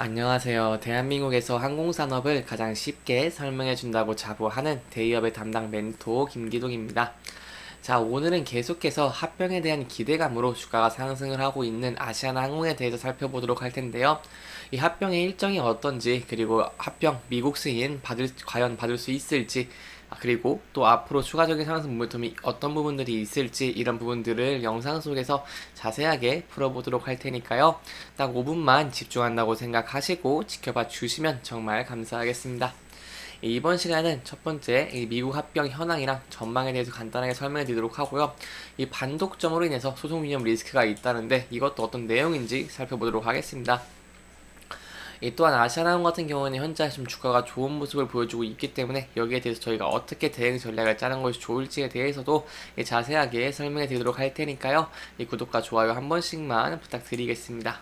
안녕하세요. 대한민국에서 항공산업을 가장 쉽게 설명해준다고 자부하는 대기업의 담당 멘토 김기동입니다. 자, 오늘은 계속해서 합병에 대한 기대감으로 주가가 상승을 하고 있는 아시아나항공에 대해서 살펴보도록 할 텐데요. 이 합병의 일정이 어떤지, 그리고 합병 미국 승인 과연 받을 수 있을지, 그리고 또 앞으로 추가적인 상승 모멘텀이 어떤 부분들이 있을지 이런 부분들을 영상 속에서 자세하게 풀어보도록 할 테니까요. 딱 5분만 집중한다고 생각하시고 지켜봐 주시면 정말 감사하겠습니다. 이번 시간은 첫 번째 미국 합병 현황이랑 전망에 대해서 간단하게 설명해 드리도록 하고요. 이 반독점으로 인해서 소송 위험 리스크가 있다는데 이것도 어떤 내용인지 살펴보도록 하겠습니다. 또한 아시아나항공 같은 경우는 현재 좀 주가가 좋은 모습을 보여주고 있기 때문에 여기에 대해서 저희가 어떻게 대응 전략을 짜는 것이 좋을지에 대해서도 자세하게 설명해 드리도록 할 테니까요. 구독과 좋아요 한 번씩만 부탁드리겠습니다.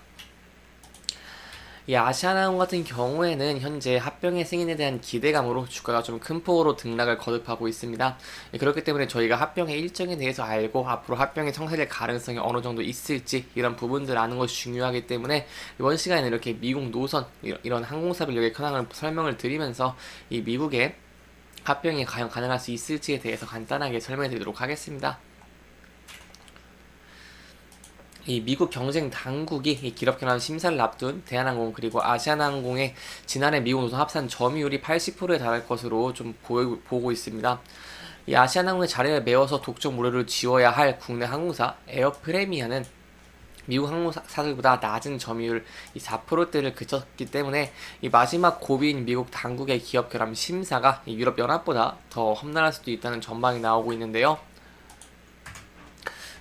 이 아시아나항공 같은 경우에는 현재 합병의 승인에 대한 기대감으로 주가가 좀 큰 폭으로 등락을 거듭하고 있습니다. 그렇기 때문에 저희가 합병의 일정에 대해서 알고 앞으로 합병이 성사될 가능성이 어느 정도 있을지 이런 부분들 아는 것이 중요하기 때문에 이번 시간에는 이렇게 미국 노선 이런 항공사 변력의 현황을 설명을 드리면서 이 미국의 합병이 과연 가능할 수 있을지에 대해서 간단하게 설명해 드리도록 하겠습니다. 이 미국 경쟁 당국이 이 기업 결함 심사를 앞둔 대한항공 그리고 아시아나항공의 지난해 미국 노선 합산 점유율이 80%에 달할 것으로 좀 보고 있습니다. 이 아시아나항공의 자리를 메워서 독점 우려를 지워야 할 국내 항공사 에어프레미아는 미국 항공사들보다 낮은 점유율 4%대를 그쳤기 때문에 이 마지막 고비인 미국 당국의 기업 결함 심사가 유럽 연합보다 더 험난할 수도 있다는 전망이 나오고 있는데요.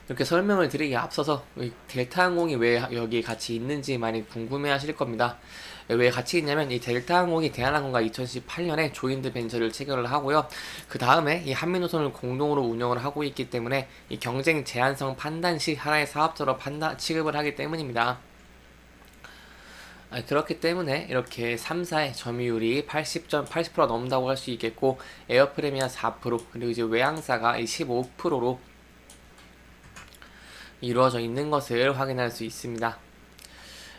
이렇게 설명을 드리기에 앞서서 델타항공이 왜 여기에 같이 있는지 많이 궁금해 하실 겁니다. 왜 같이 있냐면 이 델타항공이 대한항공과 2018년에 조인트 벤처를 체결을 하고요. 그 다음에 이 한미노선을 공동으로 운영을 하고 있기 때문에 이 경쟁 제한성 판단 시 하나의 사업자로 취급을 하기 때문입니다. 그렇기 때문에 이렇게 3사의 점유율이 80% 넘는다고 할 수 있겠고 에어프레미아 4% 그리고 이제 외항사가 15%로 이루어져 있는 것을 확인할 수 있습니다.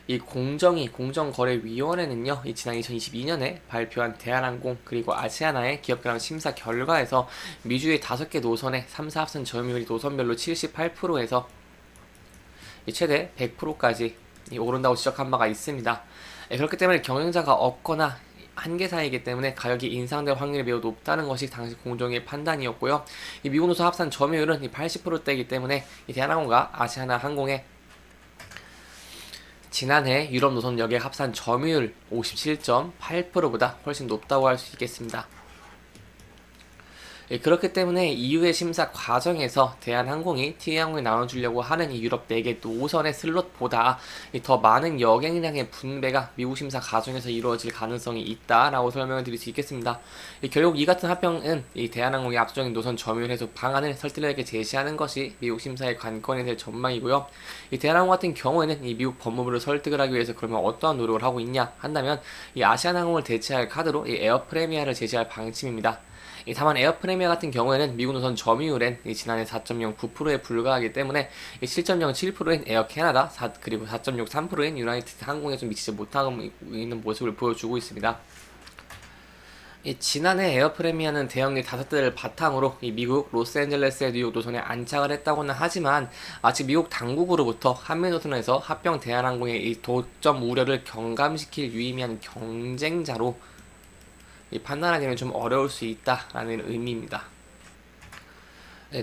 이 공정거래위원회는요, 지난 2022년에 발표한 대한항공 그리고 아시아나의 기업결함 심사 결과에서 미주의 5개 노선의 3사 합산 점유율이 노선별로 78%에서 최대 100%까지 오른다고 지적한 바가 있습니다. 그렇기 때문에 경쟁자가 없거나 한계사이기 때문에 가격이 인상될 확률이 매우 높다는 것이 당시 공정의 판단이었고요. 이 미국 노선 합산 점유율은 80%대이기 때문에 이 대한항공과 아시아나 항공의 지난해 유럽 노선 여객 합산 점유율 57.8%보다 훨씬 높다고 할 수 있겠습니다. 그렇기 때문에 이후의 심사 과정에서 대한항공이 티웨이항공에 나눠주려고 하는 이 유럽 4개 노선의 슬롯보다 더 많은 여객량의 분배가 미국 심사 과정에서 이루어질 가능성이 있다라고 설명을 드릴 수 있겠습니다. 결국 이 같은 합병은 이 대한항공의 압도적인 노선 점유율 해소 방안을 설득력있게 제시하는 것이 미국 심사의 관건이 될 전망이고요. 이 대한항공 같은 경우에는 이 미국 법무부를 설득을 하기 위해서 그러면 어떠한 노력을 하고 있냐 한다면 이 아시아나항공을 대체할 카드로 이 에어프레미아를 제시할 방침입니다. 다만 에어프레미아 같은 경우에는 미국 노선 점유율은 지난해 4.09%에 불과하기 때문에 7.07%인 에어 캐나다 그리고 4.63%인 유나이티드 항공에 좀 미치지 못하고 있는 모습을 보여주고 있습니다. 지난해 에어프레미아는 대형리 5대를 바탕으로 미국 로스앤젤레스의 뉴욕 노선에 안착을 했다고는 하지만 아직 미국 당국으로부터 한미노선에서 합병 대한항공의 이 도점 우려를 경감시킬 유의미한 경쟁자로 판단하기는 좀 어려울 수 있다라는 의미입니다.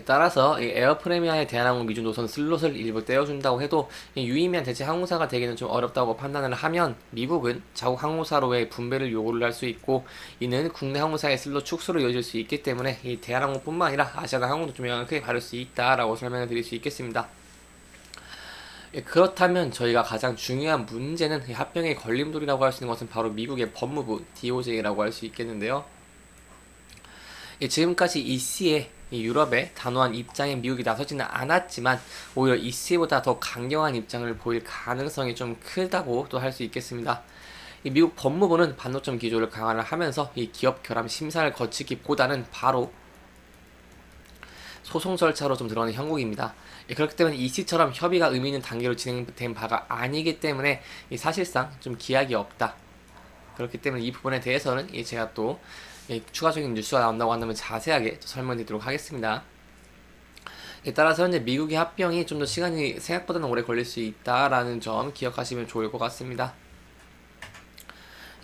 따라서 에어프레미아의 대한항공 미주 노선 슬롯을 일부 떼어준다고 해도 유의미한 대체 항공사가 되기는 좀 어렵다고 판단을 하면 미국은 자국 항공사로의 분배를 요구를 할 수 있고 이는 국내 항공사의 슬롯 축소로 이어질 수 있기 때문에 이 대한항공뿐만 아니라 아시아나 항공도 좀 영향을 크게 받을 수 있다라고 설명을 드릴 수 있겠습니다. 그렇다면 저희가 가장 중요한 문제는 합병의 걸림돌이라고 할 수 있는 것은 바로 미국의 법무부 DOJ라고 할 수 있겠는데요. 지금까지 EC에 유럽의 단호한 입장에 미국이 나서지는 않았지만 오히려 EC보다 더 강경한 입장을 보일 가능성이 좀 크다고 또 할 수 있겠습니다. 미국 법무부는 반도점 기조를 강화를 하면서 이 기업 결함 심사를 거치기보다는 바로 소송 절차로 좀 들어가는 형국입니다. 그렇기 때문에 EC처럼 협의가 의미 있는 단계로 진행된 바가 아니기 때문에 사실상 좀 기약이 없다. 그렇기 때문에 이 부분에 대해서는 제가 또 추가적인 뉴스가 나온다고 한다면 자세하게 설명드리도록 하겠습니다. 따라서 현재 미국의 합병이 좀 더 시간이 생각보다는 오래 걸릴 수 있다라는 점 기억하시면 좋을 것 같습니다.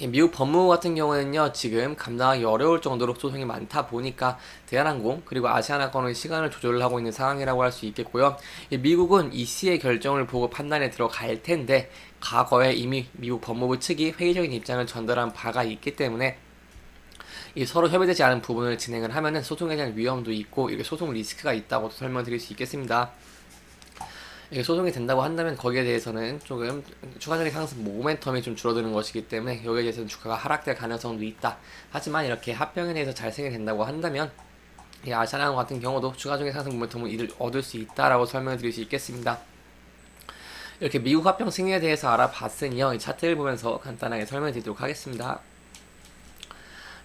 미국 법무부 같은 경우에는요, 지금 감당하기 어려울 정도로 소송이 많다 보니까 대한항공 그리고 아시아나항공의 시간을 조절을 하고 있는 상황이라고 할 수 있겠고요. 미국은 EC의 결정을 보고 판단에 들어갈 텐데 과거에 이미 미국 법무부 측이 회의적인 입장을 전달한 바가 있기 때문에 서로 협의되지 않은 부분을 진행을 하면은 소송에 대한 위험도 있고 이게 소송 리스크가 있다고 설명드릴 수 있겠습니다. 이게 소송이 된다고 한다면 거기에 대해서는 조금 추가적인 상승 모멘텀이 좀 줄어드는 것이기 때문에 여기에 대해서는 주가가 하락될 가능성도 있다. 하지만 이렇게 합병에 대해서 잘 생각된다고 한다면 이 아시아나항공 같은 경우도 추가적인 상승 모멘텀을 얻을 수 있다라고 설명을 드릴 수 있겠습니다. 이렇게 미국 합병 승인에 대해서 알아봤으니요, 이 차트를 보면서 간단하게 설명드리도록 하겠습니다.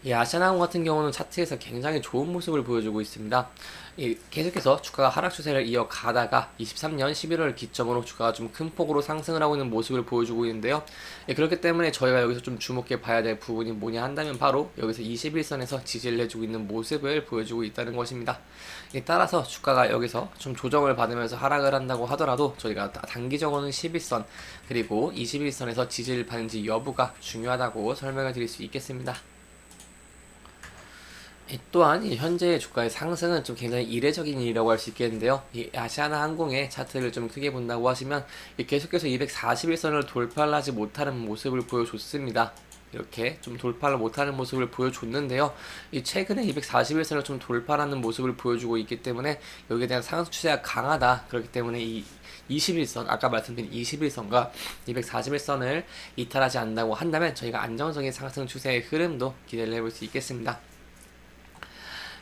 아시아나항공 같은 경우는 차트에서 굉장히 좋은 모습을 보여주고 있습니다. 계속해서 주가가 하락 추세를 이어가다가 23년 11월 기점으로 주가가 좀 큰 폭으로 상승을 하고 있는 모습을 보여주고 있는데요. 그렇기 때문에 저희가 여기서 좀 주목해 봐야 될 부분이 뭐냐 한다면 바로 여기서 21선에서 지지를 해주고 있는 모습을 보여주고 있다는 것입니다. 따라서 주가가 여기서 좀 조정을 받으면서 하락을 한다고 하더라도 저희가 단기적으로는 11선 그리고 21선에서 지지를 받는지 여부가 중요하다고 설명을 드릴 수 있겠습니다. 또한 현재의 주가의 상승은 좀 굉장히 이례적인 일이라고 할 수 있겠는데요. 이 아시아나항공의 차트를 좀 크게 본다고 하시면 계속해서 241선을 돌파를 하지 못하는 모습을 보여줬습니다. 이렇게 좀 돌파를 못하는 모습을 보여줬는데요. 최근에 241선을 좀 돌파하는 모습을 보여주고 있기 때문에 여기에 대한 상승 추세가 강하다. 그렇기 때문에 이 21선, 아까 말씀드린 21선과 241선을 이탈하지 않는다고 한다면 저희가 안정적인 상승 추세의 흐름도 기대를 해볼 수 있겠습니다.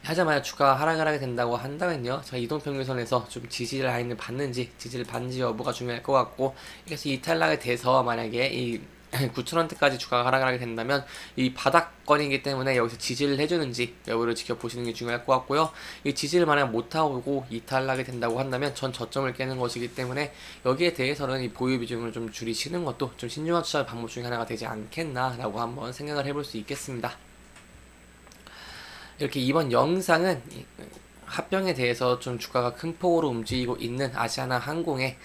하자마자 주가가 하락을 하게 된다고 한다면요, 저희 이동평균선에서 좀 지지를 받는지 지지를 받는지 여부가 중요할 것 같고, 그래서 이탈락이 돼서 만약에 이 9,000원대까지 주가가 하락을 하게 된다면 이 바닥권이기 때문에 여기서 지지를 해주는지 여부를 지켜보시는 게 중요할 것 같고요. 이 지지를 만약 못하고 이탈락이 된다고 한다면 전 저점을 깨는 것이기 때문에 여기에 대해서는 이 보유 비중을 좀 줄이시는 것도 좀 신중한 투자 방법 중에 하나가 되지 않겠나라고 한번 생각을 해볼 수 있겠습니다. 이렇게 이번 영상은 합병에 대해서 좀 주가가 큰 폭으로 움직이고 있는 아시아나항공의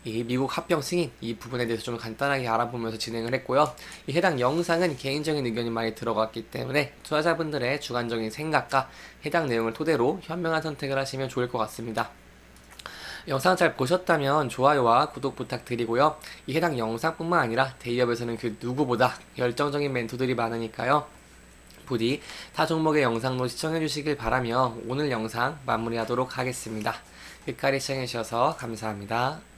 이 미국 합병 승인 이 부분에 대해서 좀 간단하게 알아보면서 진행을 했고요. 이 해당 영상은 개인적인 의견이 많이 들어갔기 때문에 투자자분들의 주관적인 생각과 해당 내용을 토대로 현명한 선택을 하시면 좋을 것 같습니다. 영상 잘 보셨다면 좋아요와 구독 부탁드리고요. 이 해당 영상뿐만 아니라 대기업에서는 그 누구보다 열정적인 멘토들이 많으니까요. 부디 타 종목의 영상도 시청해 주시길 바라며 오늘 영상 마무리하도록 하겠습니다. 끝까지 시청해 주셔서 감사합니다.